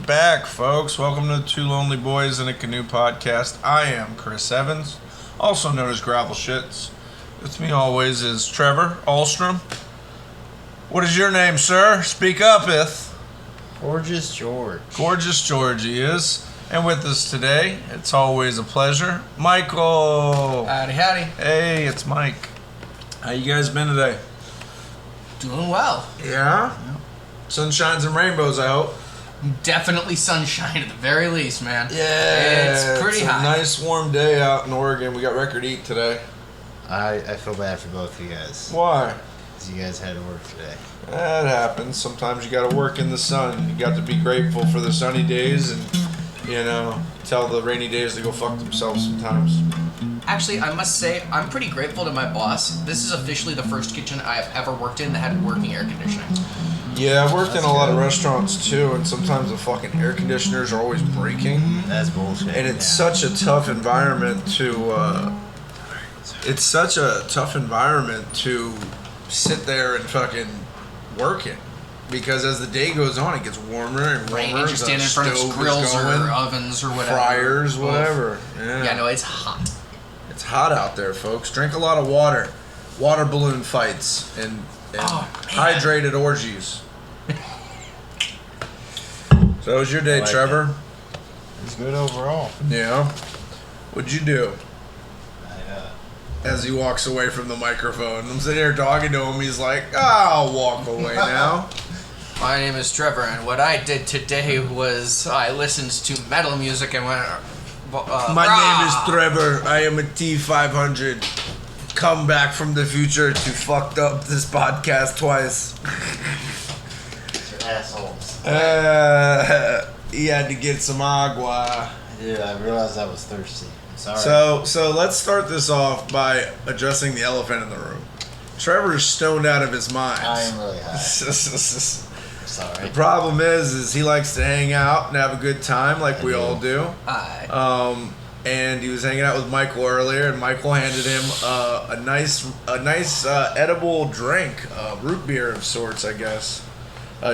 back, folks. Welcome to the Two Lonely Boys in a Canoe podcast. I am Chris Evans, also known as Gravel Shits. With me always is Trevor Ahlstrom. What is your name, sir? Speak up, Gorgeous George. Gorgeous George he is. And with us today, it's always a pleasure, Michael. Howdy, howdy. Hey, it's Mike. How you guys been today? Doing well. Yeah? Sunshines and rainbows, I hope. Definitely sunshine at the very least, man. Yeah, it's pretty hot. A nice warm day out in Oregon. We got record heat today. I feel bad for both of you guys. Why? Because you guys had to work today. That happens. Sometimes you got to work in the sun. You got to be grateful for the sunny days and, tell the rainy days to go fuck themselves sometimes. Actually, I must say, I'm pretty grateful to my boss. This is officially the first kitchen I have ever worked in that had working air conditioning. Yeah, I worked in a lot of restaurants too, and sometimes the fucking air conditioners are always breaking. That's bullshit. And it's such a tough environment to, sit there and fucking work it. Because as the day goes on, it gets warmer and warmer. Right, and you stand in front of grills or ovens or whatever. Fryers, whatever. Yeah, no, it's hot. It's hot out there, folks. Drink a lot of water. Water balloon fights and hydrated orgies. So how was your day, Trevor? It was good overall. Yeah. What'd you do? As he walks away from the microphone. I'm sitting here talking to him. He's like, I'll walk away now. My name is Trevor, and what I did today was I listened to metal music and went... My name is Trevor. I am a T500. Come back from the future to fucked up this podcast twice. You're assholes. He had to get some agua. Yeah, I realized I was thirsty. I'm sorry. So let's start this off by addressing the elephant in the room. Trevor's stoned out of his mind. I am really high. Sorry. The problem is he likes to hang out and have a good time like we all do. Aye. And he was hanging out with Michael earlier, and Michael handed him a nice edible drink, root beer of sorts, I guess.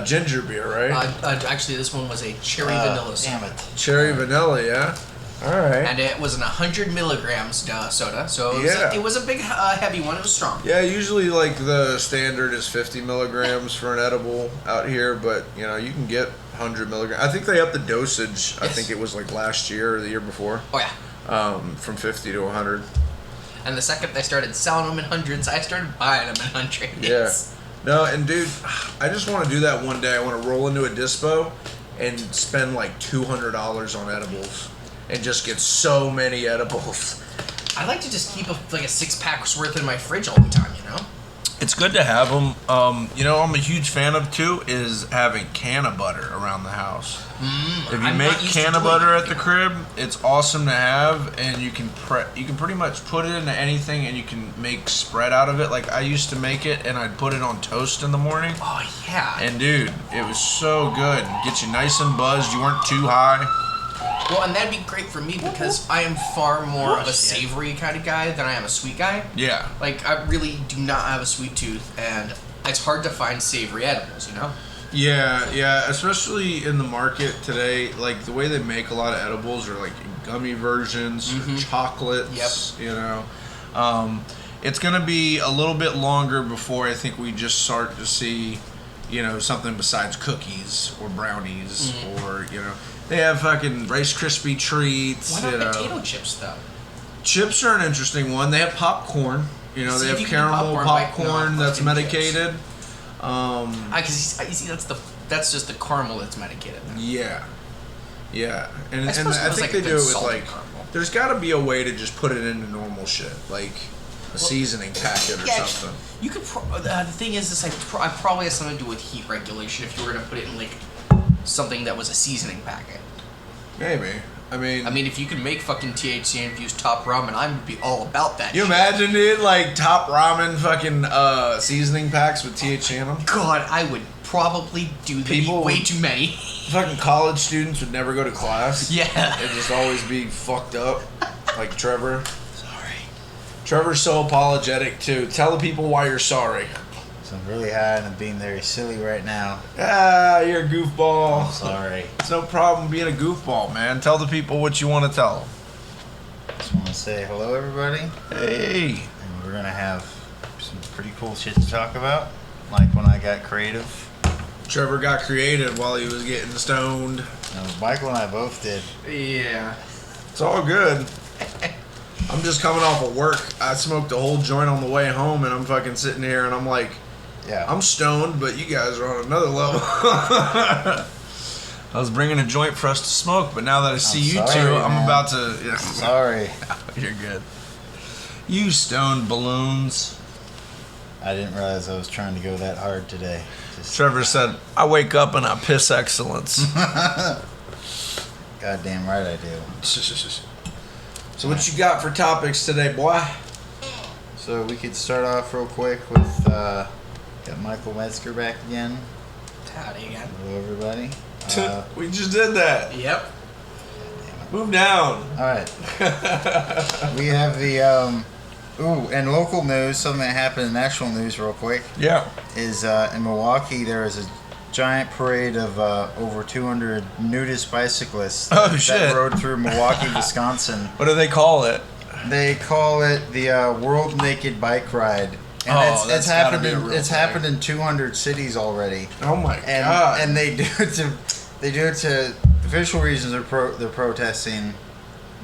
Ginger beer, right? Actually, this one was a cherry vanilla soda. Damn it. Cherry vanilla, yeah. All right. And it was an 100 milligrams soda, so it was a big, heavy one. It was strong. Yeah, usually like the standard is 50 milligrams for an edible out here, but you can get 100 milligrams. I think they upped the dosage. Yes. I think it was like last year or the year before. Oh yeah. From 50 to 100. And the second they started selling them in hundreds, I started buying them in hundreds. Yeah. No, and dude, I just want to do that one day. I want to roll into a dispo and spend like $200 on edibles. And just get so many edibles. I like to just keep a 6-pack's worth in my fridge all the time, It's good to have them. I'm a huge fan of too is having canna butter around the house. If you make canna butter at the crib, it's awesome to have, and you can pretty much put it into anything, and you can make spread out of it. Like I used to make it, and I'd put it on toast in the morning. Oh yeah. And dude, it was so good. Get you nice and buzzed. You weren't too high. Well, and that'd be great for me because I am far more of a savory kind of guy than I am a sweet guy. Yeah. Like, I really do not have a sweet tooth, and it's hard to find savory edibles, Yeah, especially in the market today, like the way they make a lot of edibles are like gummy versions, or chocolates, It's going to be a little bit longer before I think we just start to see, something besides cookies or brownies or, They have fucking Rice Krispie treats. Why not potato chips, though? Chips are an interesting one. They have popcorn. They have caramel popcorn that's medicated. Because you see, that's just the caramel that's medicated. Yeah. And I think they do it with caramel. There's got to be a way to just put it into normal shit, like a seasoning packet or something. You could. The thing is, I probably has something to do with heat regulation. If you were gonna put it in something that was a seasoning packet. Maybe. I mean, if you could make fucking THC infused top ramen, I would be all about that. You imagine it like top ramen fucking seasoning packs with THC in them? God, I would probably do way too many. Fucking college students would never go to class. Yeah. They'd just always be fucked up, like Trevor. Sorry. Trevor's so apologetic too. Tell the people why you're sorry. So I'm really high and I'm being very silly right now. Ah, you're a goofball. I'm sorry. It's no problem being a goofball, man. Tell the people what you want to tell them. Just want to say hello, everybody. Hey. And we're going to have some pretty cool shit to talk about. Like when I got creative. Trevor got creative while he was getting stoned. No, Michael and I both did. Yeah. It's all good. I'm just coming off of work. I smoked a whole joint on the way home, and I'm fucking sitting here, and I'm like, Yeah. I'm stoned, but you guys are on another level. I was bringing a joint for us to smoke, but now that I see you sorry, two, I'm man. about to... Yeah. Sorry. You're good. You stoned balloons. I didn't realize I was trying to go that hard today. Trevor said, I wake up and I piss excellence. Goddamn right I do. So what you got for topics today, boy? So we could start off real quick with got Michael Metzger back again. Howdy again. Hello everybody. We just did that. Yep. Move down. Alright. We have the and local news, something that happened in national news real quick, Yeah. is in Milwaukee there is a giant parade of over 200 nudist bicyclists Oh, shit. that rode through Milwaukee, Wisconsin. What do they call it? They call it the World Naked Bike Ride. And Oh, it's that's gotta happened be a in real it's thing. happened in 200 cities already. Oh my And god. and they do it to official reasons. They're protesting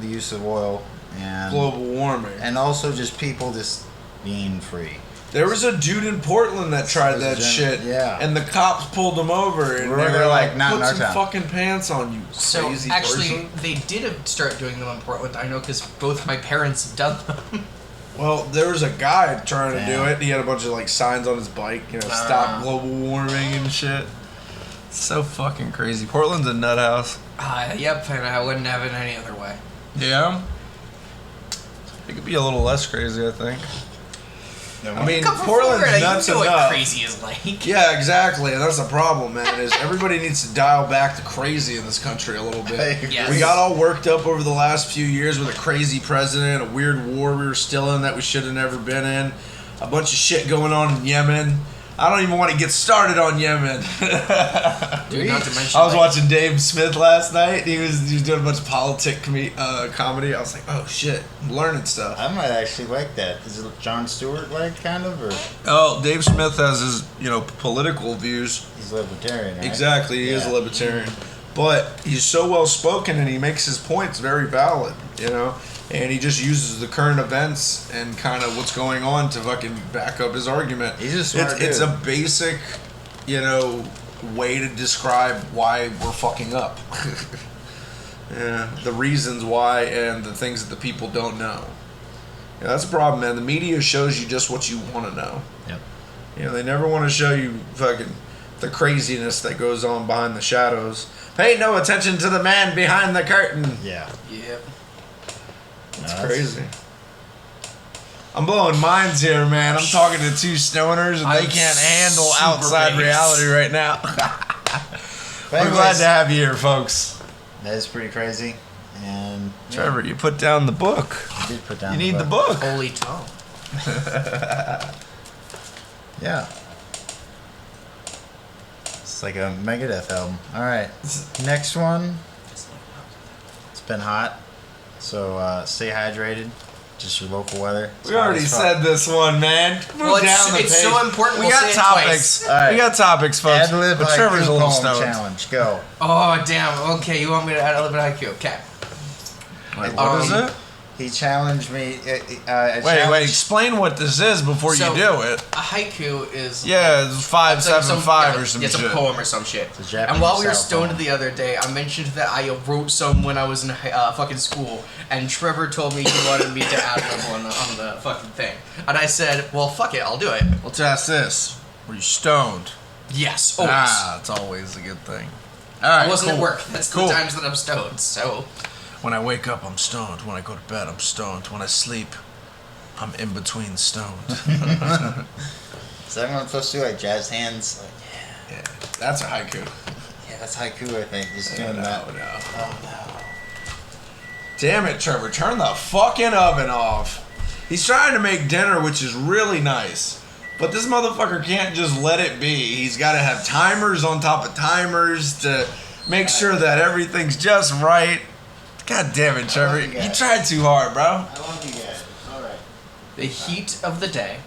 the use of oil and global warming. and also just people just being free. There was a dude in Portland that tried that shit. Yeah. And the cops pulled him over and Right, they were like, not in put our some town." fucking pants on, you So crazy actually, person. they did start doing them in Portland. I know because both my parents have done them. Well, there was a guy trying to do Damn. it. He had a bunch of like signs on his bike, stop global warming and shit. So fucking crazy. Portland's a nut house. Yep, and I wouldn't have it any other way. Yeah. It could be a little less crazy, I think. I mean, Come from Portland's Florida, nuts you know what enough. crazy is like. Yeah, exactly. And that's the problem, man, is everybody needs to dial back the crazy in this country a little bit. Yes. We got all worked up over the last few years with a crazy president, a weird war we were still in that we should have never been in, a bunch of shit going on in Yemen. I don't even want to get started on Yemen. Dude, not to mention, I was like, watching Dave Smith last night. He was doing a bunch of comedy. I was like, oh shit, I'm learning stuff. I might actually like that. Is it Jon Stewart like kind of, or Oh, Dave Smith has his political views. he's libertarian? Right? Exactly, he is a Yeah. libertarian, but he's so well spoken and he makes his points very valid, and he just uses the current events and kind of what's going on to fucking back up his argument. He's a smart It's dude. a basic, way to describe why we're fucking up. Yeah, the reasons why and the things that the people don't know. Yeah, that's a problem, man. The media shows you just what you want to know. Yep. They never want to show you fucking the craziness that goes on behind the shadows. Pay no attention to the man behind the curtain. Yeah. Yep. It's crazy. I'm blowing minds here, man. I'm talking to two stoners and they I'm can't handle super outside based. reality right now. But We're anyways, glad to have you here, folks. That is pretty crazy. And Trevor, you put down the book. I did put down. You need the book. Holy tongue. Yeah. It's like a Megadeth album. All right. Next one. It's been hot, so stay hydrated. Just your local weather. It's We hot already as fuck. said this one, man. Move Well, down the it's page. so important. We we'll got say it topics. twice. All right. We got topics, folks. Ad-lib But Trevor's a haiku little poem stoned. challenge. Go. Oh, damn. Okay, you want me to add a little bit of IQ? Okay. Wait, what is it? He challenged me. Wait. Explain what this is before So- you do it. A haiku is... Yeah, it's 575 or some it's shit. a poem or some shit. It's a Japanese And while we were style stoned poem. the other day, I mentioned that I wrote some when I was in fucking school, and Trevor told me he wanted me to add one on the fucking thing. And I said, well, fuck it, I'll do it. Let's ask this: were you stoned? Yes, always. It's always a good thing. All right, I wasn't cool. at work. That's Cool. the times that I'm stoned, so... When I wake up, I'm stoned. When I go to bed, I'm stoned. When I sleep, I'm in between stoned. Is that what I'm supposed to do? Like jazz hands? Like, Yeah, that's a haiku. yeah, that's haiku, I think. Just No, doing that. no. Oh, no. Damn it, Trevor! Turn the fucking oven off. He's trying to make dinner, which is really nice. But this motherfucker can't just let it be. He's got to have timers on top of timers to make sure that everything's just right. God damn it, Trevor. You tried too hard, bro. I want you guys. All right. The heat of the day.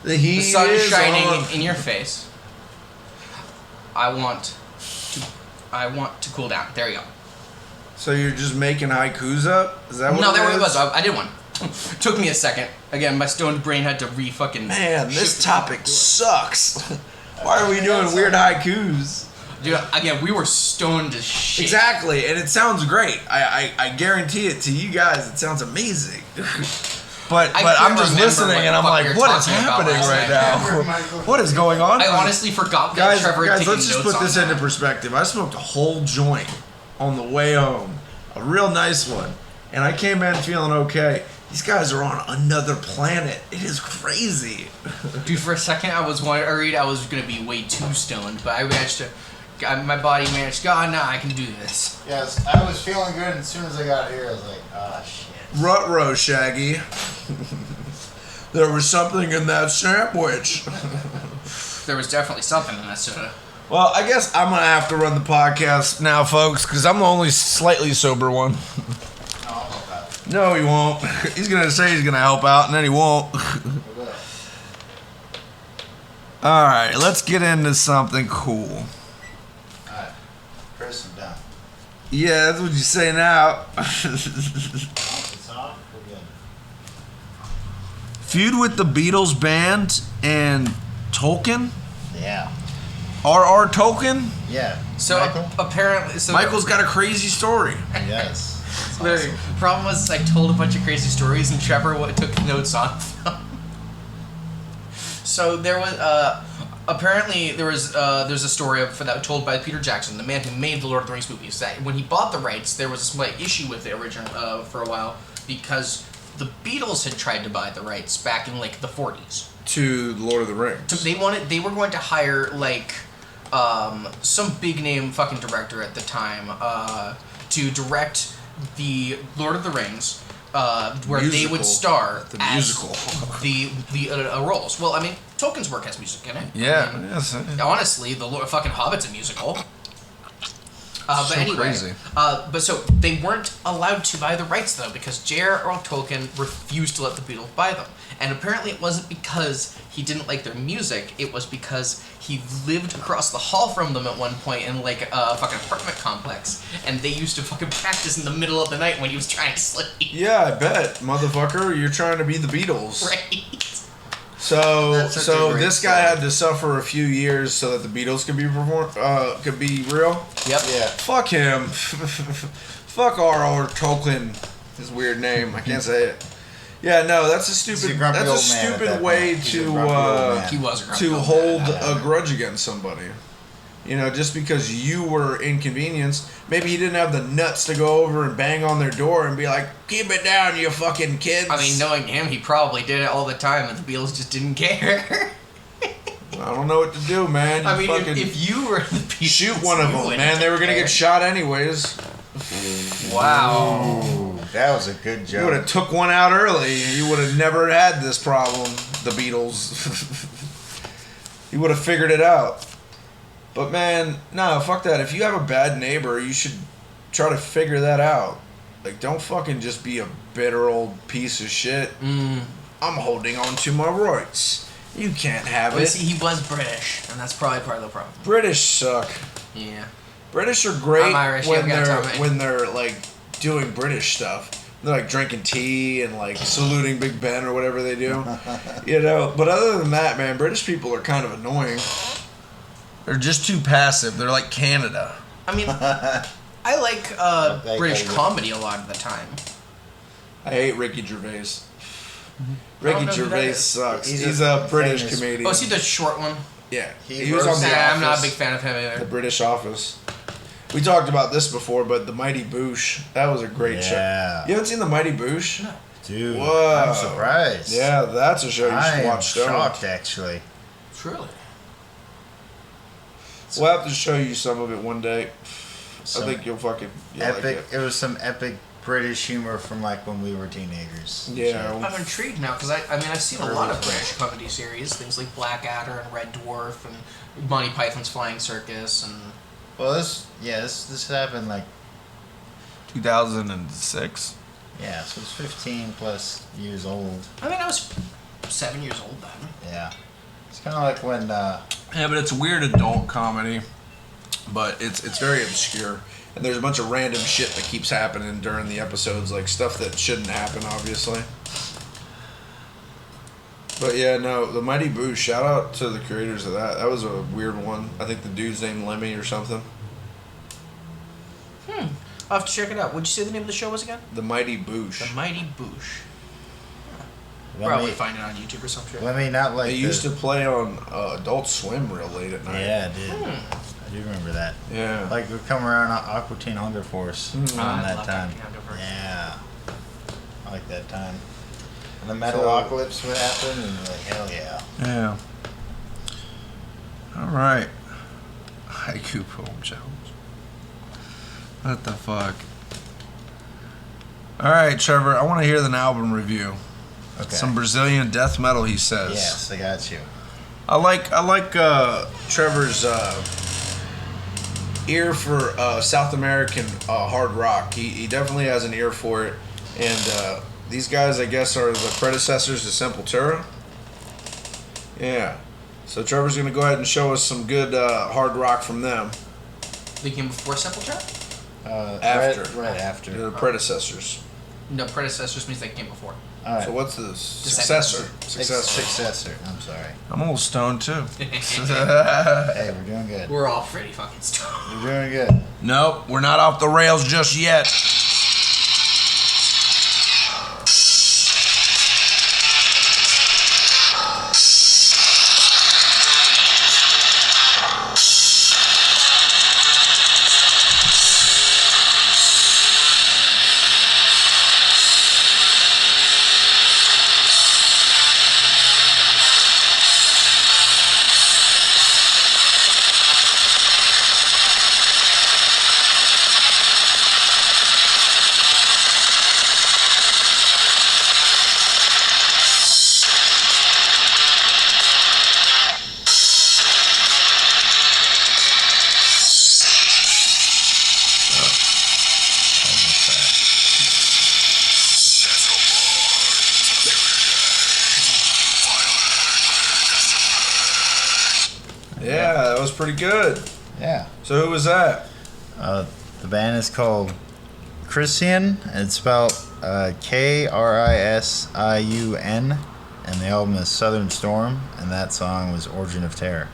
The heat The sun is shining on. in your face. I want to cool down. There you go. So you're just making haikus up? Is that what No, it there is? it was. I did one. Took me a second. Again, my stoned brain had to re-fucking... Man, this topic sucks. Why are we doing weird haikus? Dude, again, we were stoned as shit. Exactly, and it sounds great. I guarantee it to you guys. It sounds amazing. But can't I'm just remember listening, what and the I'm fuck like, we were what is talking about happening last right night. now? What is going on? I honestly forgot that Trevor had guys, taken let's just notes put this on into that. perspective. I smoked a whole joint on the way home, a real nice one, and I came in feeling okay. These guys are on another planet. It is crazy. Dude, for a second I was worried I was gonna be way too stoned, but I managed to... My body managed to go, nah, I can do this. Yes, I was feeling good, and as soon as I got here, I was like, ah, shit. Ruh-roh, Shaggy. There was something in that sandwich. There was definitely something in that soda. Well, I guess I'm going to have to run the podcast now, folks, because I'm the only slightly sober one. No, I'll help out. No, he won't. He's going to say he's going to help out, and then he won't. All right, let's get into something cool. Alright, Chris, I'm done. Yeah, that's what you say now. It's off, we're good. Feud with the Beatles band and Tolkien? Yeah. R.R. Tolkien? Yeah. So Michael? apparently... So Michael's got a crazy story. Yes. The problem was I told a bunch of crazy stories and Trevor took notes on them. So there was apparently there's a story for that told by Peter Jackson, the man who made the Lord of the Rings movies. That when he bought the rights, there was a slight issue with the original for a while because the Beatles had tried to buy the rights back in like the 40s. To Lord of the Rings. So they were going to hire like some big name fucking director at the time to direct the Lord of the Rings, where Musical. they would star The as musical. the roles. Well, I mean, Tolkien's work has music in it. Yeah, I mean, yes. honestly, the fucking Hobbit's a musical. But So anyway, crazy. but so they weren't allowed to buy the rights though because J.R.R. Tolkien refused to let the Beatles buy them, and apparently it wasn't because he didn't like their music. It was because he lived across the hall from them at one point in like a fucking apartment complex, and they used to fucking practice in the middle of the night when he was trying to sleep. Yeah, I bet, motherfucker. You're trying to be the Beatles. Right. So, That's such a great this guy story. had to suffer a few years so that the Beatles could be could be real. Yep. Yeah. Fuck him. Fuck R.R. Tolkien. His weird name. I can't say it. Yeah, no, that's a He's stupid. a grumpy That's a old man at stupid that way point. He's a to grumpy old man. He was a grumpy to old hold man. a grudge against somebody. You know, just because you were inconvenienced, maybe he didn't have the nuts to go over and bang on their door and be like, "Keep it down, you fucking kids." I mean, knowing him, he probably did it all the time, and the Beatles just didn't care. I don't know what to do, man. You I mean, fucking if you were the Beatles, shoot one of you them, wouldn't man. They were gonna care. get shot anyways. Wow. Ooh, that was a good You would joke. have took one out early. You would have never had this problem. The Beatles. You would have figured it out. But man, no, fuck that. If you have a bad neighbor, you should try to figure that out. Like, don't fucking just be a bitter old piece of shit. I'm holding on to my rights. You can't have Well, it. see, he was British, and that's probably part of the problem. British suck. Yeah. British are great I'm Irish, you when gotta they're tell me. when they're like doing British stuff. They're like drinking tea and like saluting Big Ben or whatever they do. You know, but other than that, man, British people are kind of annoying. They're just too passive. They're like Canada. I mean, I like British comedy a lot of the time. I hate Ricky Gervais. I don't Ricky know who that Gervais is. sucks. He's He's a a British famous- comedian. Oh, is he the short one? Yeah, He he was on roasts- The Nah, Office. I'm not a big fan of him The either. British Office. We talked about this before, but The Mighty Boosh. That was a great show. Yeah. You haven't seen The Mighty Boosh? No. Dude, Whoa. I'm surprised. Yeah, that's a show you I should am watch. Stoned. shocked, actually. Truly. We'll have to show you some of it one day. Some I think you'll like epic. it. It was some epic British humor from like when we were teenagers. Yeah. I'm intrigued now because I've seen a lot of British comedy series, things like Blackadder and Red Dwarf and Monty Python's Flying Circus and. Well, this happened like 2006. Yeah, so it's 15 plus years old. I mean, I was 7 years old then. Yeah, it's kind of like when. Yeah, but it's weird adult comedy, but it's very obscure. And there's a bunch of random shit that keeps happening during the episodes, like stuff that shouldn't happen, obviously. But yeah, no, the Mighty Boosh, shout out to the creators of that. That was a weird one. I think the dude's named Lemmy or something. I'll have to check it out. What'd you say the name of the show was again? The Mighty Boosh. The Mighty Boosh. Probably find it on YouTube or some shit. Let me not like. They used to play on Adult Swim real late at night. Yeah, it did. I do remember that. Yeah. Like we come around Aqua Teen Hunger Force on that love time. Aqua Teen Hunger Force. Yeah, I like that time. And the Metalocalypse would happen, and you're like, hell yeah. Yeah. All right. Haiku poem challenge. What the fuck? All right, Trevor. I want to hear the album review. Okay. Some Brazilian death metal, he says. Yes, I got you. I like Trevor's ear for South American hard rock. He definitely has an ear for it. And these guys, I guess, are the predecessors to Sepultura. Yeah. So Trevor's going to go ahead and show us some good hard rock from them. They came before Sepultura? After. Right after. They're the predecessors. No, predecessors means they came before. All right. So what's the successor? Successor. I'm sorry. I'm a little stoned too. Hey, we're doing good. We're all pretty fucking stoned. We're doing good. Nope, we're not off the rails just yet. Yeah, that was pretty good. Yeah. So who was that? The band is called Krisiun, and it's spelled Krisiun, and the album is Southern Storm, and that song was Origin of Terror.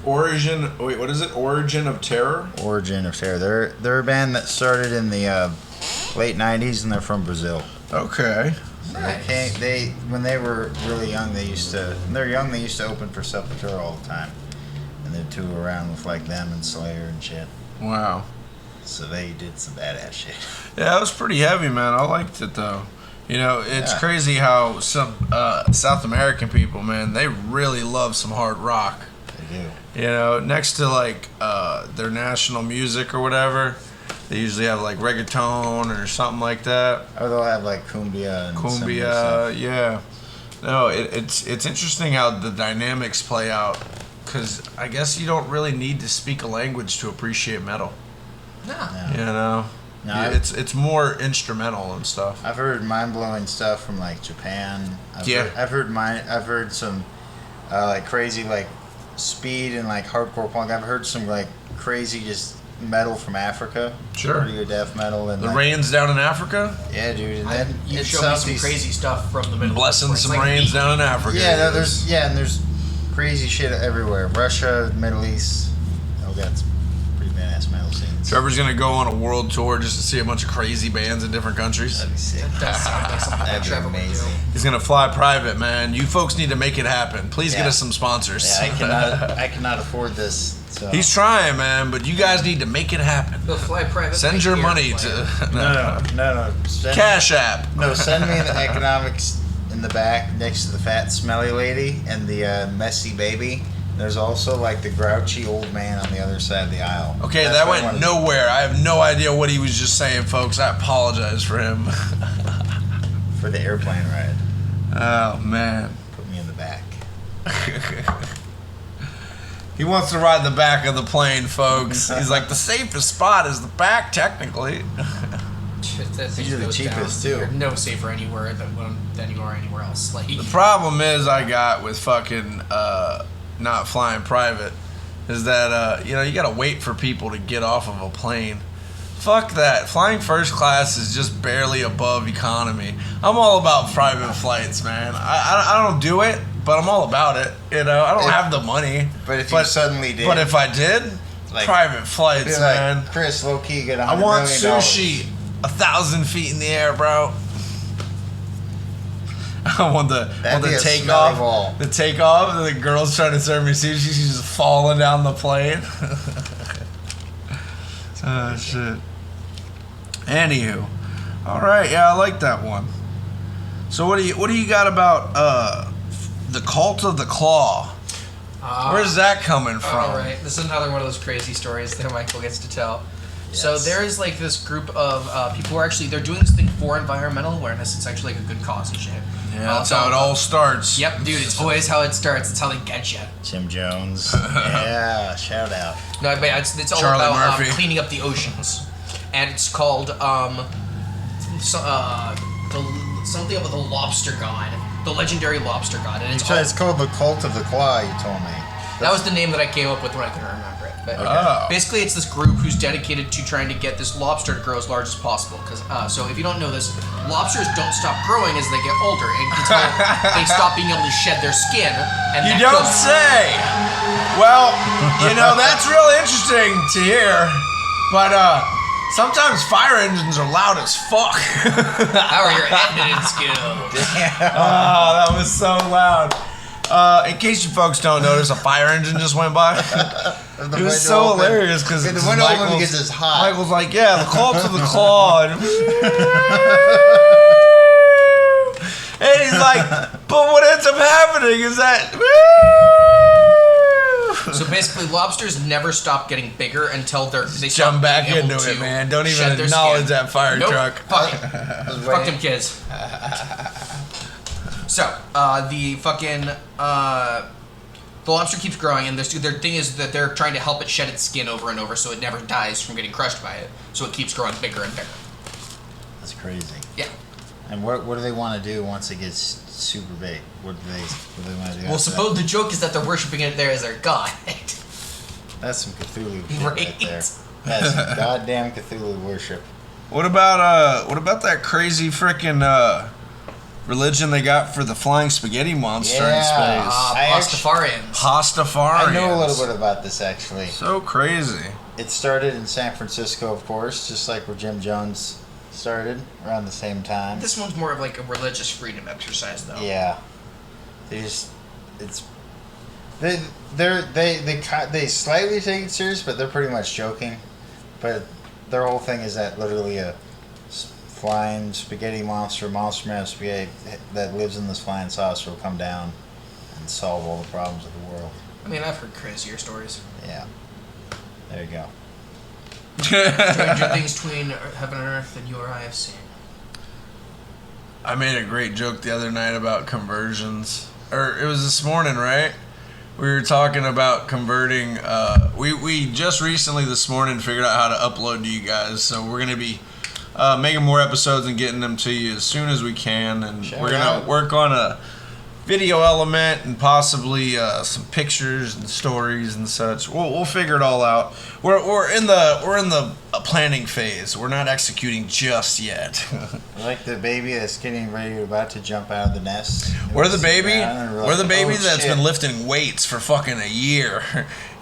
Origin of Terror? Origin of Terror. They're a band that started in the late 90s, and they're from Brazil. Okay. So they when they were really young, they used to open for Sepultura all the time. And they'd tour around with like them and Slayer and shit. Wow. So they did some badass shit. Yeah, it was pretty heavy, man. I liked it though. You know, it's crazy how some South American people, man, they really love some hard rock. They do. You know, next to like their national music or whatever, they usually have like reggaeton or something like that. Or they'll have like cumbia and Cumbia, yeah. No, it's interesting how the dynamics play out, because I guess you don't really need to speak a language to appreciate metal. No. You know, it's more instrumental and stuff. I've heard mind-blowing stuff from like Japan. I've heard some like crazy like speed and like hardcore punk. I've heard some like crazy just metal from Africa. Sure. Pretty good death metal and The like, rains down in Africa. yeah, dude. And then You it showed me sounds some these- crazy stuff from the Middle Blessing East. some rains down in Africa. Yeah, and there's crazy shit everywhere. Russia, Middle East. Oh, got some pretty badass metal scenes. Trevor's gonna go on a world tour just to see a bunch of crazy bands in different countries. That'd be sick. That does sound like something that That'd be Trevor would do. amazing. He's gonna fly private, man. You folks need to make it happen. Please get Yeah. us some sponsors. Yeah, I cannot afford this. So. He's trying, man, but you guys need to make it happen. They'll fly private. Send your money to no. Cash App. No, send me the economics in the back next to the fat, smelly lady and the messy baby, There's also like the grouchy old man on the other side of the aisle. Okay, that went nowhere. I have no idea what he was just saying, folks. I apologize for him. For the airplane ride. Oh, man. Put me in the back. He wants to ride the back of the plane, folks. He's like, the safest spot is the back, technically. These are the cheapest, too. You're no safer anywhere than you are anywhere else. Like, The problem is I got with fucking not flying private is that, you gotta wait for people to get off of a plane. Fuck that. Flying first class is just barely above economy. I'm all about private flights, man. I don't do it, but I'm all about it. I don't have the money. But if you suddenly did. But if I did, like, private flights, man. Like, Chris, low-key, get $100 I want million. sushi 1,000 feet in the air, bro. I want the takeoff. The takeoff, and the girl's trying to serve me sushi. She's just falling down the plane. Oh, shit. Anywho. Alright, yeah, I like that one. So what do you got about the Cult of the Claw? Where's that coming from? Alright, this is another one of those crazy stories that Michael gets to tell. Yes. So there is like this group of people who are actually, they're doing this thing for environmental awareness. It's actually like a good cause and shit. Yeah, that's how it all starts. Yep, dude, it's always how it starts. It's how they get you. Jim Jones. Yeah, shout out. No, but it's all Charlie about Murphy. cleaning up the oceans. And it's called something about the lobster god. The legendary lobster god. And It's called the Cult of the Claw, you told me. That was the name that I came up with when I couldn't remember it. But Oh. basically, it's this group who's dedicated to trying to get this lobster to grow as large as possible. So if you don't know this, lobsters don't stop growing as they get older until they stop being able to shed their skin. And You don't say. Well, that's really interesting to hear. But sometimes fire engines are loud as fuck. How are your editing skills? Oh, that was so loud. In case you folks don't notice, a fire engine just went by. It was so hilarious because the window open gets this hot. Michael's like, yeah, the Cult of the Claw. And he's like, but what ends up happening is that... So basically, lobsters never stop getting bigger until they Jump stop back being able into it, to man. Don't even shed their acknowledge skin. that fire Nope. truck. Fuck it. Fuck them kids. So, the lobster keeps growing, and their thing is that they're trying to help it shed its skin over and over so it never dies from getting crushed by it. So it keeps growing bigger and bigger. That's crazy. Yeah. And what do they want to do once it gets super big? What do they want to do? Well, suppose the joke is that they're worshiping it there as their god. That's some Cthulhu shit Right. right there. That's some goddamn Cthulhu worship. What about that crazy freaking religion they got for the flying spaghetti monster in space? Pastafarians. Pastafarians. I know a little bit about this, actually. So crazy. It started in San Francisco, of course, just like where Jim Jones started, around the same time. This one's more of like a religious freedom exercise, though. Yeah. They slightly take it serious, but they're pretty much joking. But their whole thing is that literally a flying spaghetti monster made of spaghetti that lives in this flying saucer will come down and solve all the problems of the world. I mean, I've heard crazier stories. Yeah. There you go. Stranger things between heaven and earth than you or I have seen. I made a great joke the other night about conversions. Or it was this morning, right? We were talking about converting. We just recently this morning figured out how to upload to you guys. So we're going to be making more episodes and getting them to you as soon as we can. And we're going to work on a video element and possibly some pictures and stories and such. We'll figure it all out. We're in the planning phase. We're not executing just yet. Like the baby that's about to jump out of the nest. We're the baby that's shit. been lifting weights for fucking a year,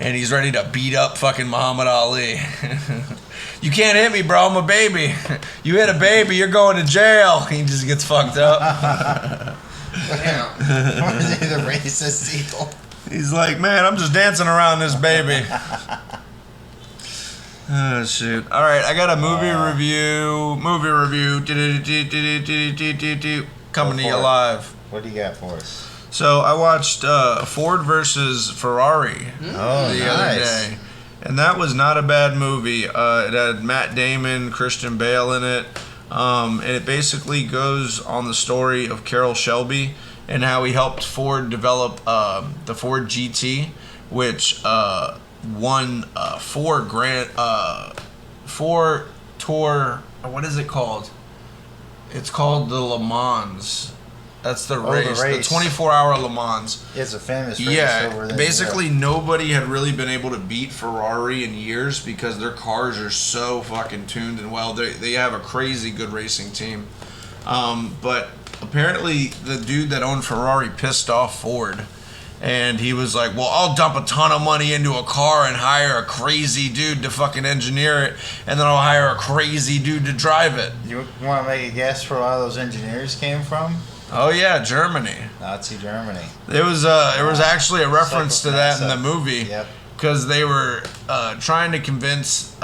and he's ready to beat up fucking Muhammad Ali. You can't hit me, bro. I'm a baby. You hit a baby, you're going to jail. He just gets fucked up. Or is he the racist eagle? He's like, man, I'm just dancing around this baby. Oh, shoot. All right, I got a movie review. Coming to you live. What do you got for us? So I watched Ford versus Ferrari the other day, and that was not a bad movie. It had Matt Damon, Christian Bale in it, and it basically goes on the story of Carroll Shelby and how he helped Ford develop the Ford GT, which won four tour. What is it called? It's called the Le Mans. That's the race. The 24-hour Le Mans. It's a famous race. Yeah, over there. basically nobody had really been able to beat Ferrari in years because their cars are so fucking tuned and well. They have a crazy good racing team. But apparently the dude that owned Ferrari pissed off Ford. And he was like, well, I'll dump a ton of money into a car and hire a crazy dude to fucking engineer it, and then I'll hire a crazy dude to drive it. You want to make a guess where all those engineers came from? Oh yeah, Germany. Nazi Germany. There was actually a reference to that in the movie. Yep. Because they were trying to convince.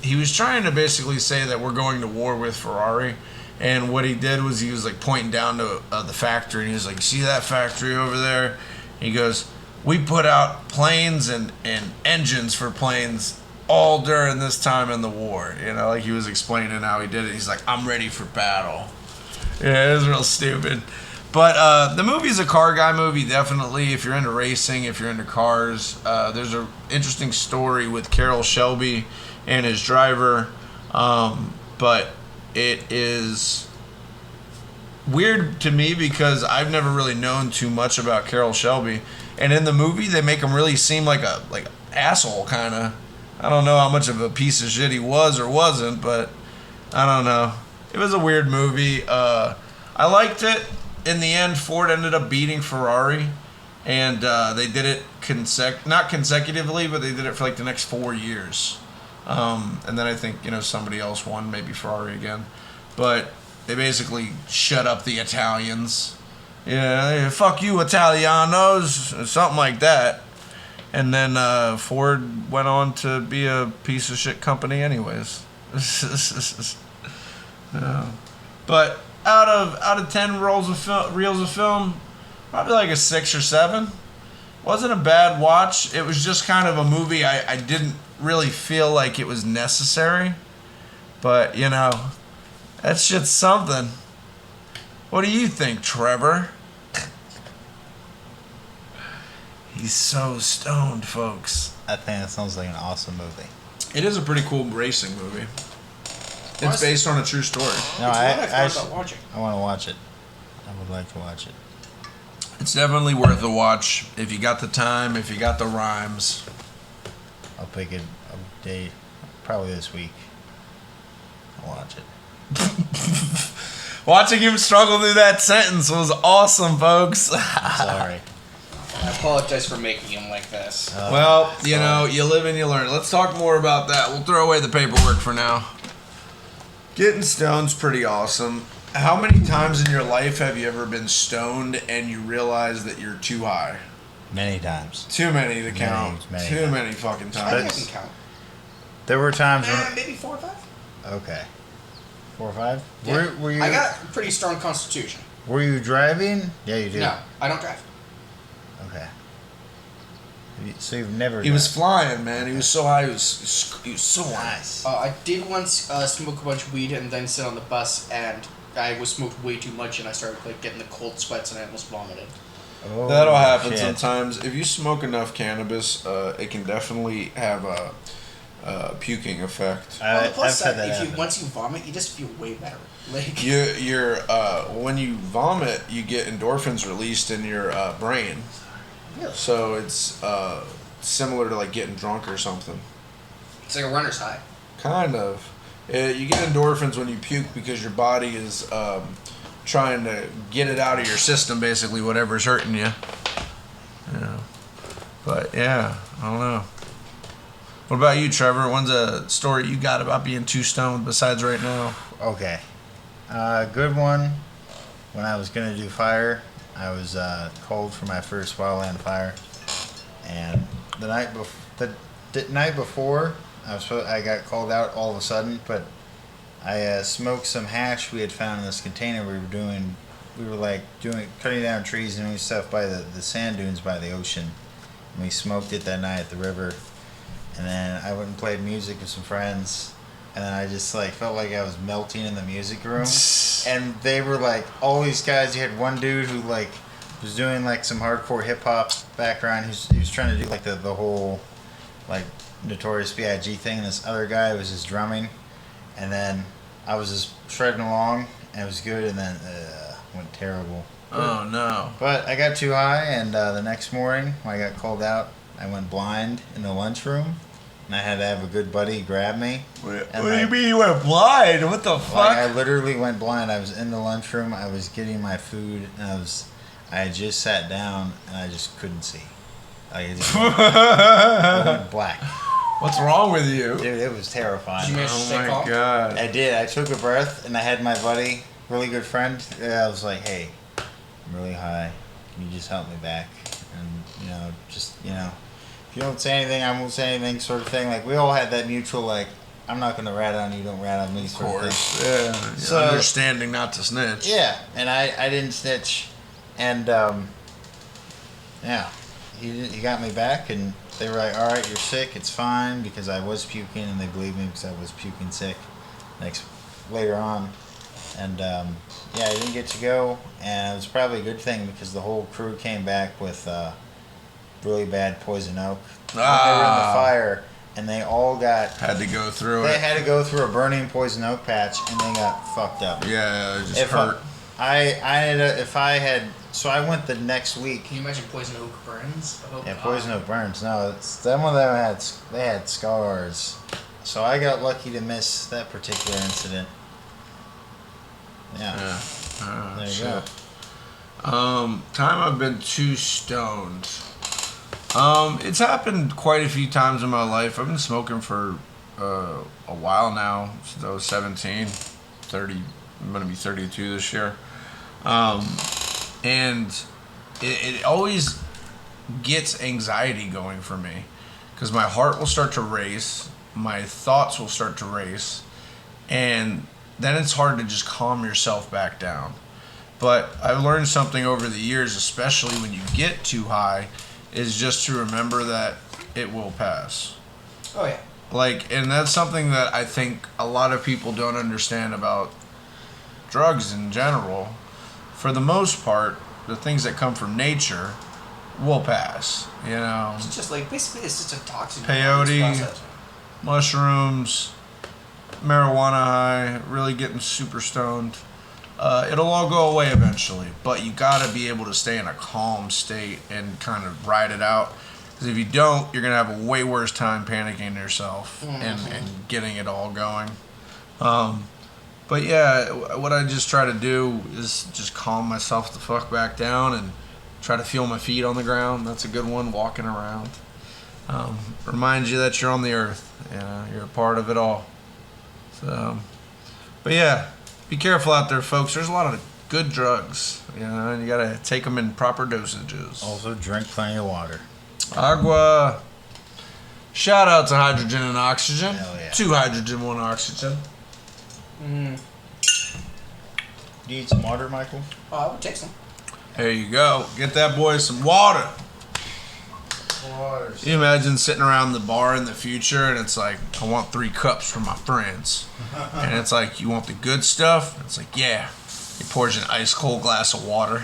He was trying to basically say that we're going to war with Ferrari, and what he did was he was like pointing down to the factory, and he was like, "See that factory over there?" He goes, "We put out planes and engines for planes all during this time in the war." You know, like he was explaining how he did it. He's like, "I'm ready for battle." Yeah, it was real stupid. But the movie's a car guy movie, definitely. If you're into racing, if you're into cars, there's an interesting story with Carroll Shelby and his driver. But it is weird to me because I've never really known too much about Carroll Shelby. And in the movie, they make him really seem like an asshole, kind of. I don't know how much of a piece of shit he was or wasn't, but I don't know. It was a weird movie. I liked it. In the end, Ford ended up beating Ferrari, and they did it not consecutively, but they did it for like the next 4 years. And then I think somebody else won, maybe Ferrari again, but they basically shut up the Italians. Yeah, fuck you, Italianos, or something like that. And then Ford went on to be a piece of shit company, anyways. But out of 10 reels of film, probably like a 6 or 7. Wasn't a bad watch. It was just kind of a movie I didn't really feel like it was necessary. But that shit's something. What do you think, Trevor? He's so stoned, folks. I think that sounds like an awesome movie. It is a pretty cool racing movie. It's based on a true story. No, I want to watch it. I would like to watch it. It's definitely worth a watch if you got the time, if you got the rhymes. I'll pick a date, probably this week. I'll watch it. Watching him struggle through that sentence was awesome, folks. I'm sorry. I apologize for making him like this. Well, you live and you learn. Let's talk more about that. We'll throw away the paperwork for now. Getting stoned's pretty awesome. How many times in your life have you ever been stoned and you realize that you're too high? Many times. Too many to count. Many many fucking times. I can count. There were times when... Maybe 4 or 5. Okay. 4 or 5? Yeah. Were you... I got a pretty strong constitution. Were you driving? Yeah, you do. No, I don't drive. Okay. So you've never... He was flying, man. He was so high. He was so nice. I did once smoke a bunch of weed and then sit on the bus, and I was smoked way too much, and I started getting the cold sweats, and I almost vomited. Oh, that'll happen sometimes. If you smoke enough cannabis, it can definitely have a puking effect. On the plus side, once you vomit, you just feel way better. You're when you vomit, you get endorphins released in your brain. Really? So it's similar to getting drunk or something. It's like a runner's high. Kind of. You get endorphins when you puke because your body is trying to get it out of your system, basically, whatever's hurting you. Yeah. But, yeah, I don't know. What about you, Trevor? When's a story you got about being too stoned besides right now? Okay. Good one. When I was going to do fire, I was cold for my first wildland fire. And the night before, I got called out all of a sudden, but I smoked some hash we had found in this container we were doing we were like cutting down trees and doing stuff by the sand dunes by the ocean. And we smoked it that night at the river. And then I went and played music with some friends. And then I just like felt like I was melting in the music room. And they were like, all these guys. You had one dude who like was doing like some hardcore hip hop background. He was trying to do like the whole like Notorious B.I.G. thing. And this other guy was just drumming. And then I was just shredding along, and it was good. And then went terrible. Oh no! But I got too high, and the next morning when I got called out, I went blind in the lunchroom. And I had to have a good buddy grab me. What do you mean you went blind? What the fuck? Like, I literally went blind. I was in the lunchroom. I was getting my food, and I had just sat down, and I just couldn't see. Like, it went black. What's wrong with you? Dude, it was terrifying. Did you manage to stay calm? God. I did. I took a breath, and I had my buddy, really good friend. I was like, hey, I'm really high. Can you just help me back? And, if you don't say anything, I won't say anything sort of thing. Like, we all had that mutual, like, I'm not going to rat on you, don't rat on me sort of thing. Yeah. So, understanding not to snitch. Yeah, and I didn't snitch. And, he got me back, and they were like, all right, you're sick, it's fine, because I was puking, and they believed me because I was puking sick later on. And, I didn't get to go, and it was probably a good thing because the whole crew came back with really bad poison oak. They were in the fire, and they all had to go through it. They had to go through a burning poison oak patch, and they got fucked up. Yeah, it just hurt. So I went the next week. Can you imagine poison oak burns? Oh, Yeah, poison oak burns. No, some of them had scars. So I got lucky to miss that particular incident. Yeah. There you go. Time I've been too stoned. It's happened quite a few times in my life. I've been smoking for a while now, since I was 17. 30, I'm going to be 32 this year. And it always gets anxiety going for me because my heart will start to race, my thoughts will start to race, and then it's hard to just calm yourself back down. But I've learned something over the years, especially when you get too high, is just to remember that it will pass. Oh, yeah. And that's something that I think a lot of people don't understand about drugs in general. For the most part, the things that come from nature will pass, It's just basically it's just a toxin. Peyote, mushrooms, marijuana high, really getting super stoned. It'll all go away eventually, but you gotta be able to stay in a calm state and kind of ride it out. Because if you don't, you're gonna have a way worse time panicking yourself and getting it all going. But yeah, what I just try to do is just calm myself the fuck back down and try to feel my feet on the ground. That's a good one, walking around. Reminds you that you're on the earth. You're a part of it all. So, but yeah, be careful out there, folks. There's a lot of good drugs, and you gotta take them in proper dosages. Also, drink plenty of water. Agua. Shout out to hydrogen and oxygen. Hell yeah. 2 hydrogen, 1 oxygen. Do you need some water, Michael? Oh, I would take some. There you go. Get that boy some water. Water. Can you imagine sitting around the bar in the future and it's like, I want 3 cups for my friends. And it's like, you want the good stuff? It's like, yeah. He pours you an ice cold glass of water.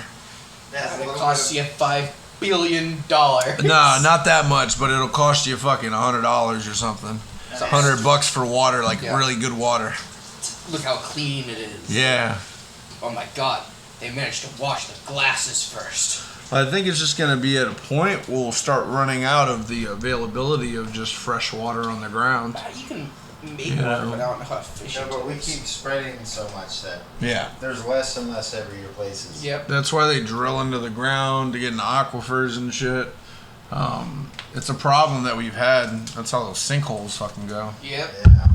It costs you $5 billion. No, not that much, but it'll cost you fucking $100 or something. It's $100 for water, really good water. Look how clean it is. Yeah. Oh my god. They managed to wash the glasses first. I think it's just going to be at a point we'll start running out of the availability of just fresh water on the ground. You can make water, but I don't know how efficient. No, but we keep spreading so much that there's less and less every year places. Yep. That's why they drill into the ground to get into aquifers and shit. It's a problem that we've had. That's how those sinkholes fucking go. Yep. Yeah.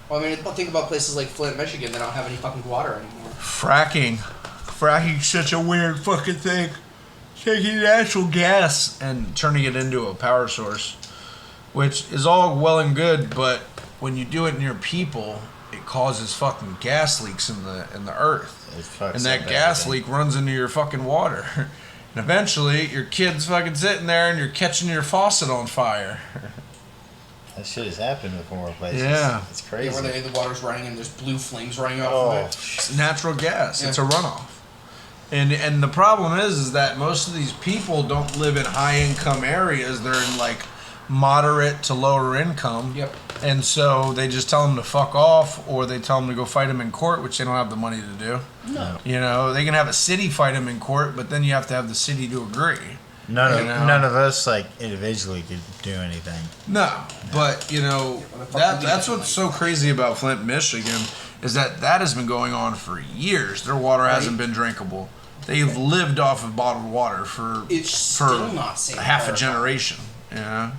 Well, I mean, think about places like Flint, Michigan that don't have any fucking water anymore. Fracking's such a weird fucking thing. Taking natural gas and turning it into a power source, which is all well and good, but when you do it near people, it causes fucking gas leaks in the earth. and that gas leak runs into your fucking water. And eventually, your kid's fucking sitting there and you're catching your faucet on fire. That shit has happened before places. Yeah. It's crazy. Yeah, where the water's running and there's blue flames running off of it. It's natural gas. Yeah. It's a runoff. And the problem is that most of these people don't live in high-income areas. They're in, like, moderate to lower income. Yep. And so they just tell them to fuck off, or they tell them to go fight them in court, which they don't have the money to do. No. You know, they can have a city fight them in court, but then you have to have the city to agree. None of us, like, individually could do anything. No, but, you know, that's what's so crazy about Flint, Michigan, is that has been going on for years. Their water hasn't been drinkable. They've lived off of bottled water for half a generation, you know?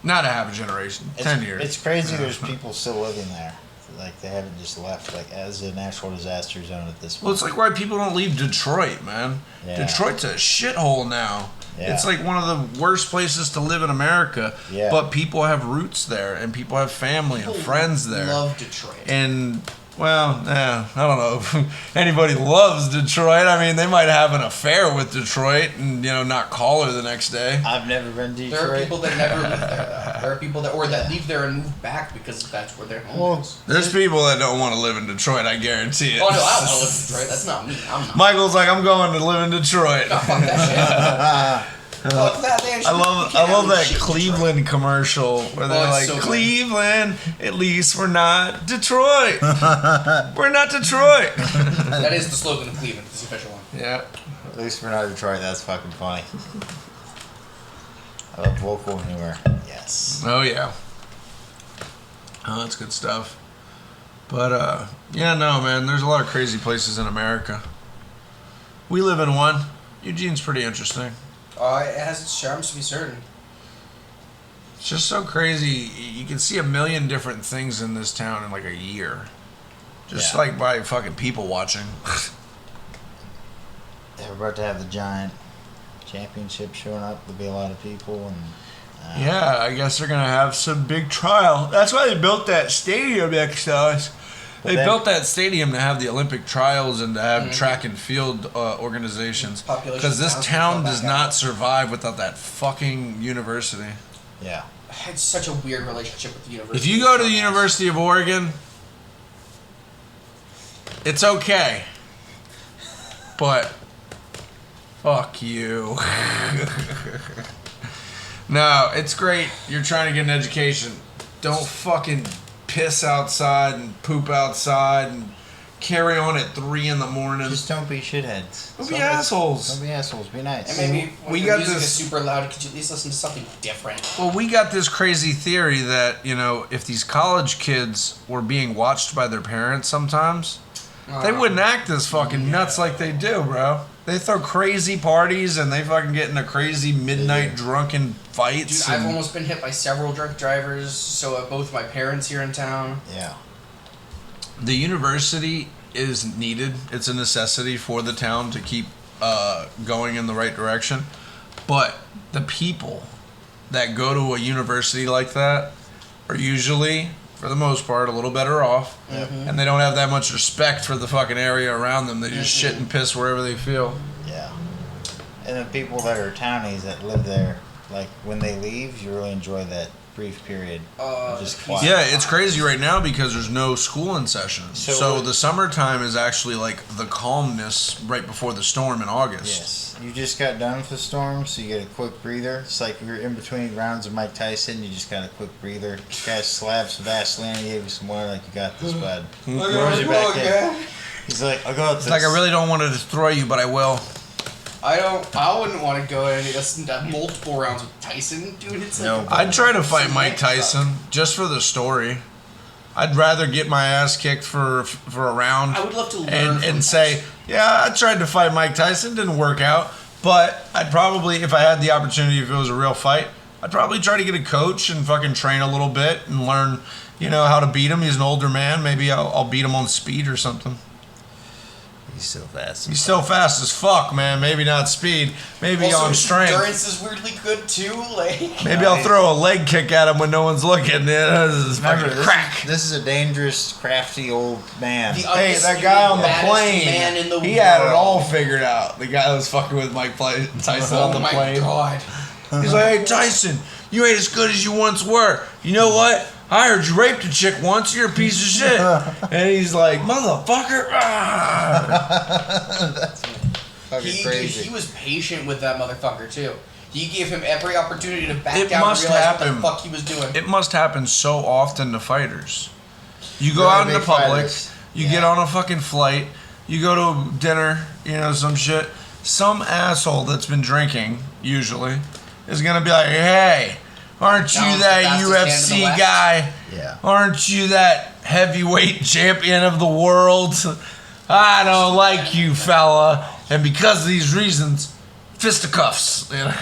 Not a half a generation, 10 years. It's crazy there's people still living there. Like, they haven't just left, like, as a natural disaster zone at this point. Well, it's like why people don't leave Detroit, man. Yeah. Detroit's a shithole now. Yeah. It's like one of the worst places to live in America. Yeah. But people have roots there, and people have family and friends there. Love Detroit. And, well, yeah, I don't know if anybody loves Detroit. I mean, they might have an affair with Detroit and, you know, not call her the next day. I've never been to Detroit. There are people that never live there, though. There are people that leave there and move back because that's where their home is. There's people that don't want to live in Detroit, I guarantee it. Oh, no, I don't want to live in Detroit. That's not me. I'm not. Michael's like, I'm going to live in Detroit. No, fuck that shit. I love that Cleveland commercial where they're like, so Cleveland, at least we're not Detroit. We're not Detroit. That is the slogan of Cleveland. It's the official one. Yeah. At least we're not Detroit. That's fucking funny. I love vocal humor. Yes. Oh, yeah. Oh, that's good stuff. But, yeah, no, man, there's a lot of crazy places in America. We live in one. Eugene's pretty interesting. It has its charms, to be certain. It's just so crazy. You can see a million different things in this town in like a year. Just like by fucking people watching. They're about to have the giant championship showing up. There'll be a lot of people. And yeah, I guess they're going to have some big trial. That's why they built that stadium next to us. They built that stadium to have the Olympic trials and to have track and field organizations. Because this town does not survive without that fucking university. Yeah. I had such a weird relationship with the university. If you go to the University of Oregon, it's okay. But fuck you. No, it's great. You're trying to get an education. Don't fucking piss outside and poop outside and carry on at 3 a.m. Just don't be shitheads. Don't be assholes. Don't be assholes. Be nice. And maybe when the music is super loud, could you at least listen to something different? Well, we got this crazy theory that, you know, if these college kids were being watched by their parents sometimes, they wouldn't act as fucking nuts like they do, bro. They throw crazy parties and they fucking get into crazy midnight drunken fights. Dude, I've almost been hit by several drunk drivers, so both my parents here in town. Yeah. The university is needed. It's a necessity for the town to keep going in the right direction. But the people that go to a university like that are usually, for the most part, a little better off. Mm-hmm. And they don't have that much respect for the fucking area around them. They just shit and piss wherever they feel. Yeah. And the people that are townies that live there, like, when they leave, you really enjoy that brief period. Just quiet. Yeah, it's crazy right now because there's no school in session. So the summertime is actually like the calmness right before the storm in August. Yes. You just got done with the storm, so you get a quick breather. It's like you're in between rounds of Mike Tyson, you just got a quick breather. This guy slapped some Vaseline, he gave you some water, like, you got this, bud. Throws you back in. He's like, I'll go with this. It's like, I really don't want to destroy you, but I will. I wouldn't want to go in multiple rounds with Tyson, dude. It's like I'd try to fight Mike Tyson just for the story. I'd rather get my ass kicked for a round. I would love to learn and say, yeah, I tried to fight Mike Tyson, didn't work out. But I'd probably, if I had the opportunity, if it was a real fight, I'd probably try to get a coach and fucking train a little bit and learn, you know, how to beat him. He's an older man. Maybe I'll beat him on speed or something. He's so fast. He's still fast as fuck, man. Maybe not speed. Maybe also, on strength. Endurance is weirdly good too. Like maybe I'll throw a leg kick at him when no one's looking. Yeah, this is Remember, fucking crack. This is a dangerous, crafty old man. Hey, that guy on the plane, man in the he world. had it all figured out. The guy that was fucking with Mike Tyson on the plane. Oh my god. He's like, hey, Tyson, you ain't as good as you once were. You know what? I heard you raped a chick once. You're a piece of shit. And he's like, motherfucker. That's fucking crazy. He was patient with that motherfucker too. He gave him every opportunity to back It down and must realize happen. what the fuck he was doing. It must happen so often to fighters. You go Really out in the big public, fighters. you get on a fucking flight, you go to dinner, you know, some shit. Some asshole that's been drinking, usually, is gonna be like, hey, aren't you Down's the that fastest UFC hand in the West. guy? Yeah. Aren't you that heavyweight champion of the world? I don't like you, fella. And because of these reasons, fisticuffs. You know?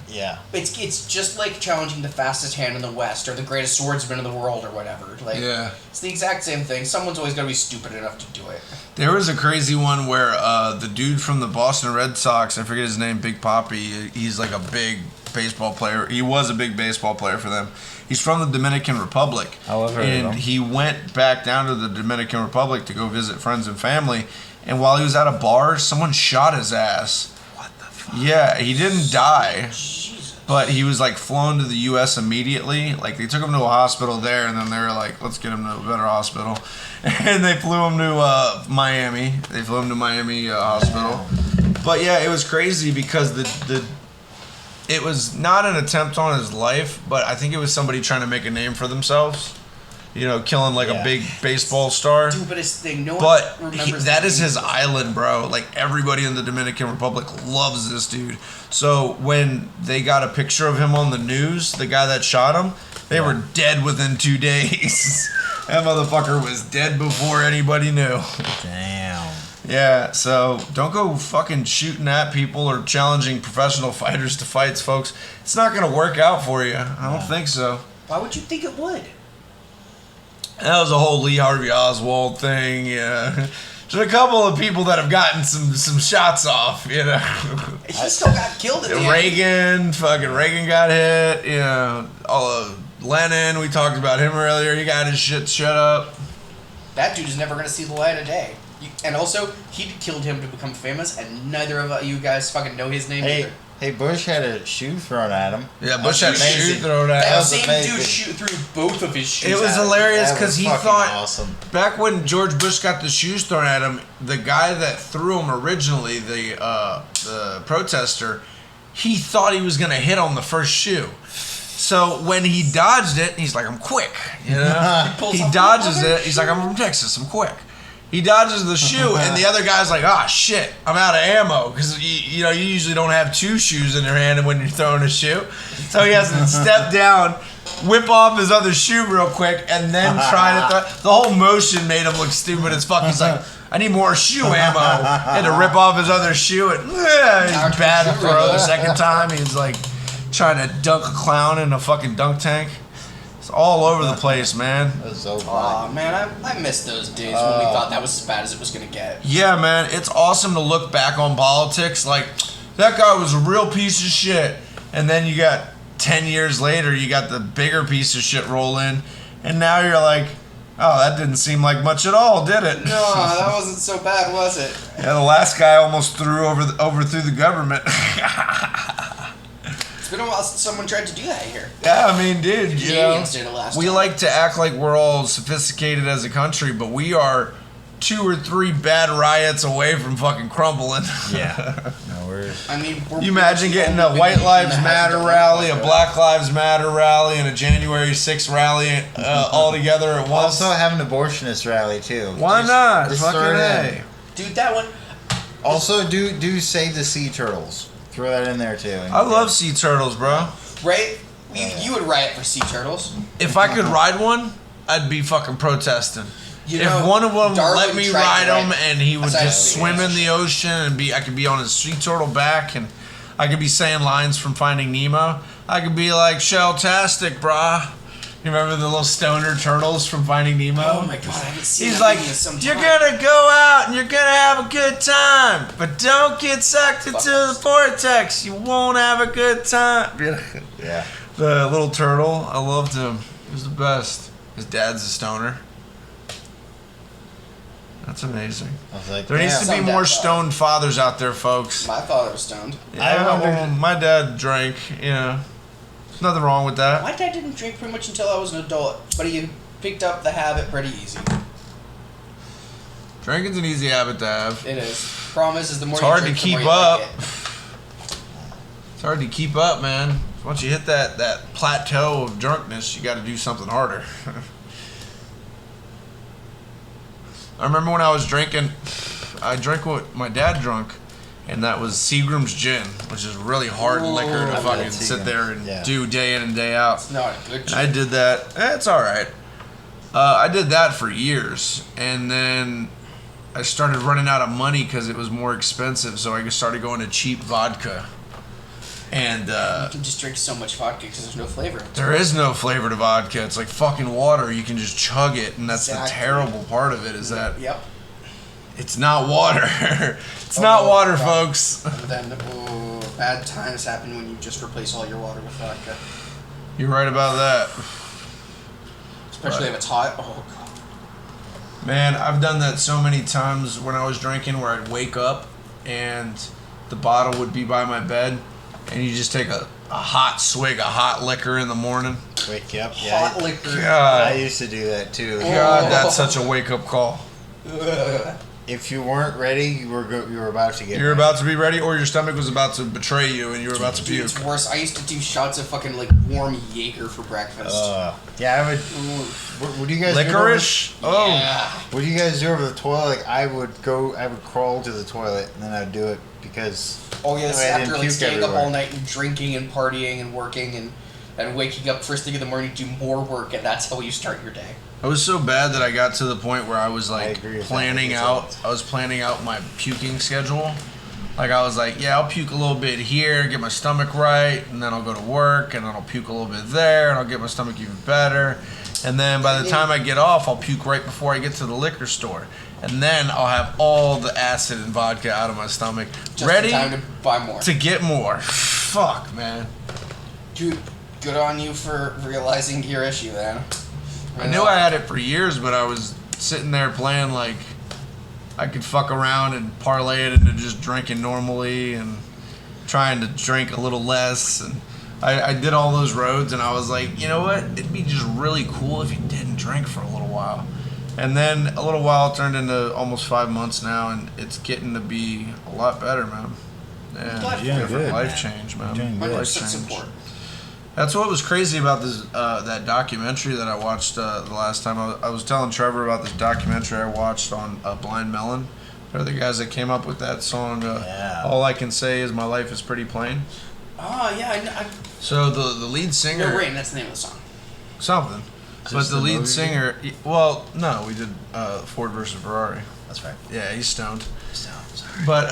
Yeah. It's just like challenging the fastest hand in the West or the greatest swordsman in the world or whatever. Like, Yeah. it's the exact same thing. Someone's always gonna be stupid enough to do it. There was a crazy one where the dude from the Boston Red Sox, I forget his name, Big Papi, he's like a big baseball player. He was a big baseball player for them. He's from the Dominican Republic. Oh, I've heard of and him. he went back down to the Dominican Republic to go visit friends and family. And while he was at a bar, someone shot his ass. What the fuck? Yeah, he didn't die. Jesus. But he was like flown to the U.S. immediately. Like they took him to a hospital there, and then they were like, "Let's get him to a better hospital." And they flew him to Miami. They flew him to Miami Hospital. But yeah, it was crazy because it was not an attempt on his life, but I think it was somebody trying to make a name for themselves. You know, killing like a big baseball star. Dude, but it's the thing. No But one remembers that the is name. his island, bro. Like everybody in the Dominican Republic loves this dude. So when they got a picture of him on the news, the guy that shot him, they were dead within 2 days. That motherfucker was dead before anybody knew. Damn. Yeah, so don't go fucking shooting at people or challenging professional fighters to fights, folks. It's not gonna work out for you. I don't think so. Why would you think it would? That was a whole Lee Harvey Oswald thing, yeah. Just a couple of people that have gotten some shots off, you know. He still got killed at the end. Reagan got hit, you know. All of Lennon, we talked about him earlier. He got his shit shut up. That dude is never going to see the light of day. And also, he killed him to become famous, and neither of you guys fucking know his name either. Hey, Bush had a shoe thrown at him. Yeah, Bush had a shoe thrown at That him. same amazing. dude shoot through both of his shoes. It was at him. hilarious That because was he fucking thought awesome. back when George Bush got the shoes thrown at him, the guy that threw him originally, the protester, he thought he was gonna hit on the first shoe. So when he dodged it, he's like, "I'm quick," you know. He dodges it. He's like, "I'm from Texas. I'm quick." He dodges the shoe, and the other guy's like, "Ah, shit, I'm out of ammo," because you know you usually don't have two shoes in your hand when you're throwing a shoe. So he has to step down, whip off his other shoe real quick, and then try to throw. The whole motion made him look stupid as fuck. He's like, "I need more shoe ammo," had to rip off his other shoe, and he's bad throw the second time. He's like trying to dunk a clown in a fucking dunk tank. It's all over the place, man. That was so funny. Aw, man, I miss those days when we thought that was as bad as it was going to get. Yeah, man, it's awesome to look back on politics. Like, that guy was a real piece of shit. And then you got 10 years later, you got the bigger piece of shit roll in. And now you're like, oh, that didn't seem like much at all, did it? No, that wasn't so bad, was it? Yeah, the last guy almost overthrew the government. It's been a while since someone tried to do that here. Yeah, I mean, dude, The you know, aliens did it last we time. like to act like we're all sophisticated as a country, but we are 2 or 3 bad riots away from fucking crumbling. Yeah. No worries. I mean, we're You imagine getting a White Lives Matter rally, a Black Lives Matter rally, and a January 6th rally all together at once? Also have an abortionist rally too. Why not? just Fucking throw it A. in. Dude, that one. Also, do save the sea turtles. Throw that in there too. I love sea turtles, bro. Right? You would riot for sea turtles. If I could ride one, I'd be fucking protesting. You If know, one of them Darwin let me tried ride to him and he would aside just from the swim in the ocean and I could be on his sea turtle back and I could be saying lines from Finding Nemo. I could be like, "Shell-tastic, brah." You remember the little stoner turtles from Finding Nemo? Oh my god, I haven't seen He's that like, movie in some time. you're gonna go out and you're gonna have a good time, but don't get sucked into the vortex. You won't have a good time. Yeah. The little turtle, I loved him. He was the best. His dad's a stoner. That's amazing. I was like, There needs to be Some more dad stoned fathers out there, folks. My father was stoned. Yeah, well, my dad drank, There's nothing wrong with that. My dad didn't drink pretty much until I was an adult, but he picked up the habit pretty easy. Drinking's an easy habit to have. It is. Promise is the more It's you hard drink, to the more keep you up. like it. It's hard to keep up, man. Once you hit that plateau of drunkenness, you got to do something harder. I remember when I was drinking, I drank what my dad drank, and that was Seagram's gin, which is really hard liquor to fucking sit there and do day in and day out. It's not a good gin. I did that. It's all right. I did that for years, and then I started running out of money because it was more expensive, so I started going to cheap vodka. And you can just drink so much vodka because there's no flavor. there is no flavor to vodka. It's like fucking water. You can just chug it, and that's the terrible part of it is that it's not water. It's not water, folks. Then bad times happen when you just replace all your water with vodka. You're right about that. Especially if it's hot. Oh, God. Man, I've done that so many times when I was drinking where I'd wake up and the bottle would be by my bed and you just take a hot swig of hot liquor in the morning. Wake you up. Hot liquor. God. I used to do that too. God, that's such a wake-up call. If you weren't ready, you were about to get. You're about to be ready, or your stomach was about to betray you, and you were about to puke. It's worse. I used to do shots of fucking warm Jaeger for breakfast. Yeah, I would. What do you guys Licorice? do? Yeah. What do you guys do over the toilet? Like, I would crawl to the toilet and then I'd do it because. Oh yes, I after didn't staying puke up all everywhere. night and drinking and partying and working and waking up first thing in the morning to do more work, and that's how you start your day. I was so bad that I got to the point where I was like agree with planning that. out. I was planning out my puking schedule. Like I was like, yeah, I'll puke a little bit here, get my stomach right, and then I'll go to work, and then I'll puke a little bit there, and I'll get my stomach even better. And then by the time I get off, I'll puke right before I get to the liquor store. And then I'll have all the acid and vodka out of my stomach, Just ready in time to buy more. to get more. Fuck, man. Dude, good on you for realizing your issue then. I knew I had it for years, but I was sitting there playing like I could fuck around and parlay it into just drinking normally and trying to drink a little less. And I did all those roads, and I was like, you know what? It'd be just really cool if you didn't drink for a little while. And then a little while turned into almost 5 months now, and it's getting to be a lot better, man. Yeah, You're doing different good, life man. change, man. You're doing good. Life 100% change. support. That's what was crazy about this that documentary that I watched the last time. I was telling Trevor about this documentary I watched on Blind Melon. They're the guys that came up with that song. All I Can Say Is My Life Is Pretty Plain. Oh, yeah. So the lead singer... No Rain, that's the name of the song. Something. Is But this the the lead movie? singer... Well, no, we did Ford versus Ferrari. That's right. Yeah, he's stoned. Sorry. But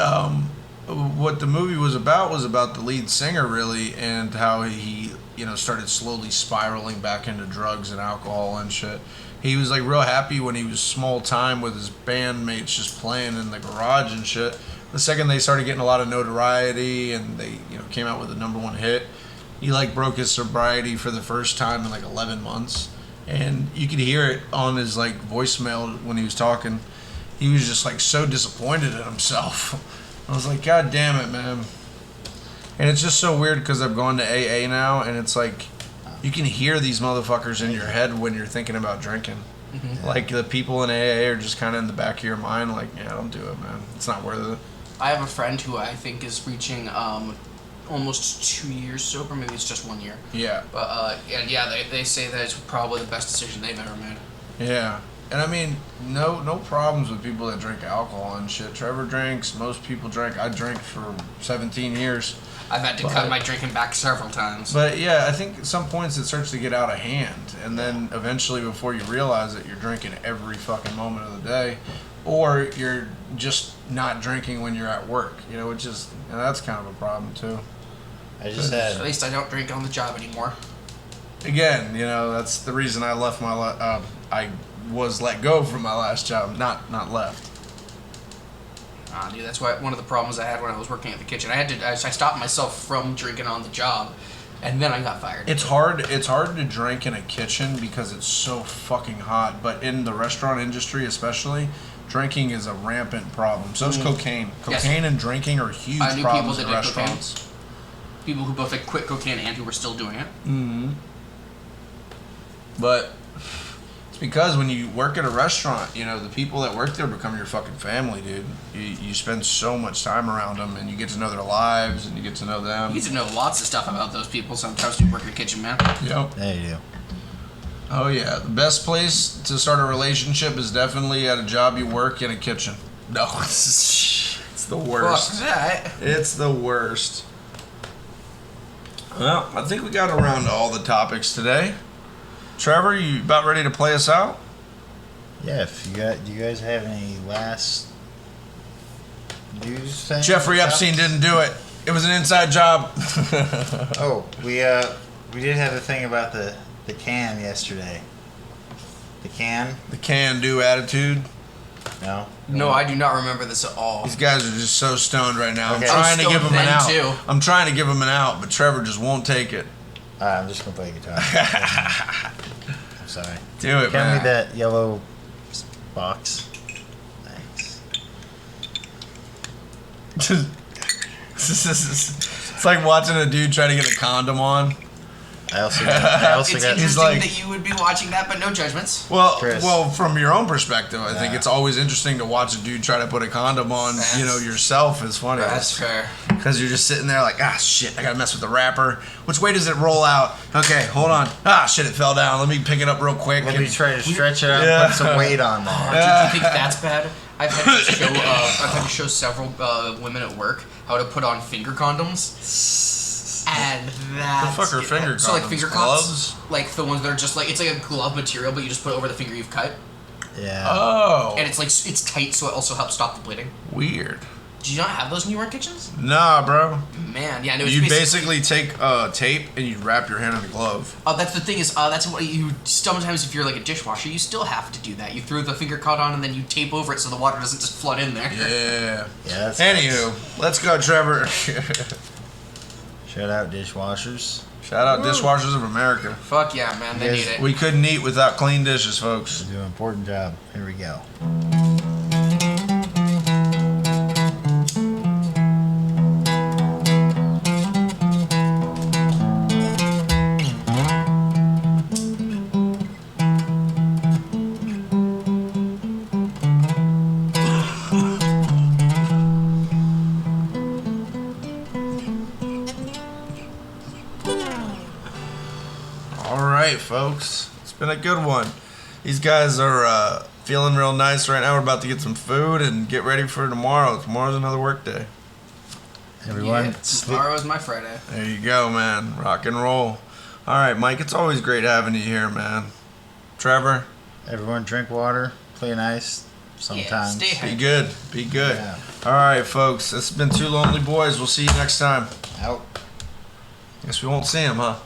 what the movie was about the lead singer, really, and how he, started slowly spiraling back into drugs and alcohol and shit. He was like real happy when he was small time with his bandmates just playing in the garage and shit. The second they started getting a lot of notoriety and they, came out with a #1 hit, he like broke his sobriety for the first time in like 11 months. And you could hear it on his like voicemail when he was talking. He was just like so disappointed in himself. I was like, God damn it, man. And it's just so weird because I've gone to AA now, and it's like you can hear these motherfuckers in your head when you're thinking about drinking. Mm-hmm. Like the people in AA are just kind of in the back of your mind, like, yeah, don't do it, man. It's not worth it. I have a friend who I think is reaching almost 2 years sober. Maybe it's just 1 year. Yeah. But and yeah, they say that it's probably the best decision they've ever made. Yeah. And I mean, no problems with people that drink alcohol and shit. Trevor drinks. Most people drink. I drank for 17 years. I've had to cut my drinking back several times. But yeah, I think at some points it starts to get out of hand, and then eventually, before you realize it, you're drinking every fucking moment of the day, or you're just not drinking when you're at work. Which is that's kind of a problem too. I just At had. least I don't drink on the job anymore. again, that's the reason I left I was let go from my last job, not left. Dude, that's one of the problems I had when I was working at the kitchen. I stopped myself from drinking on the job, and then I got fired. It's hard to drink in a kitchen because it's so fucking hot. But in the restaurant industry, especially, drinking is a rampant problem. So is cocaine. Cocaine and drinking are huge problems in restaurants. Cocaine. People who both quit cocaine and who were still doing it. Mm-hmm. But it's because when you work at a restaurant, the people that work there become your fucking family, dude. You spend so much time around them, and you get to know their lives, and you get to know them. You get to know lots of stuff about those people sometimes when you work in the kitchen, man. Yep. There you do. Oh, yeah. The best place to start a relationship is definitely at a job you work in a kitchen. No, it's the worst. Fuck that. It's the worst. Well, I think we got around to all the topics today. Trevor, you about ready to play us out? Yeah, do you guys have any last news things? Jeffrey Epstein didn't do it. It was an inside job. Oh, we did have a thing about the can yesterday. The can-do attitude. No? No, I do not remember this at all. These guys are just so stoned right now. Okay. I'm trying to give them an out. Too. I'm trying to give them an out, but Trevor just won't take it. I'm just going to play guitar. I'm sorry. Do it, Hand man. me that yellow box. Thanks. It's like watching a dude try to get a condom on. I also got. It's He's interesting like, that you would be watching that, but no judgments. Well, from your own perspective, I think Yeah. it's always interesting to watch a dude try to put a condom on. Yourself is funny. That's fair. Because you're just sitting there like, shit, I gotta mess with the wrapper. Which way does it roll out? Okay, hold on. Shit, it fell down. Let me pick it up real quick. Let me try to stretch it out and put some weight on there. Do you think that's bad? I've had to show several women at work how to put on finger condoms. And that's... The fuck are finger condoms? So like finger gloves? cups? Like the ones that are just like, it's like a glove material, but you just put it over the finger you've cut. Yeah. Oh. And it's tight, so it also helps stop the bleeding. Weird. Do you not have those in your work kitchens? Nah, bro. Man, yeah. No, it's You basically take tape and you wrap your hand in a glove. That's the thing is, that's what you... Sometimes if you're like a dishwasher, you still have to do that. You throw the finger cut on and then you tape over it so the water doesn't just flood in there. Yeah. Yeah. That's Anywho, let's go, Trevor. Shout out dishwashers. Shout out Dishwashers of America. Fuck yeah, man. They Yes. need it. We couldn't eat without clean dishes, folks. They do an important job. Here we go. Folks, it's been a good one. These guys are feeling real nice right now. We're about to get some food and get ready for tomorrow. Tomorrow's another work day. Everyone, Yeah, tomorrow is my Friday. There you go, man. Rock and roll. All right, Mike, it's always great having you here, man. Trevor? Everyone drink water, play nice sometimes. Yeah, stay Be good. Be good. Yeah. All right, folks. This has been Two Lonely Boys. We'll see you next time. Out. Guess we won't see him, huh?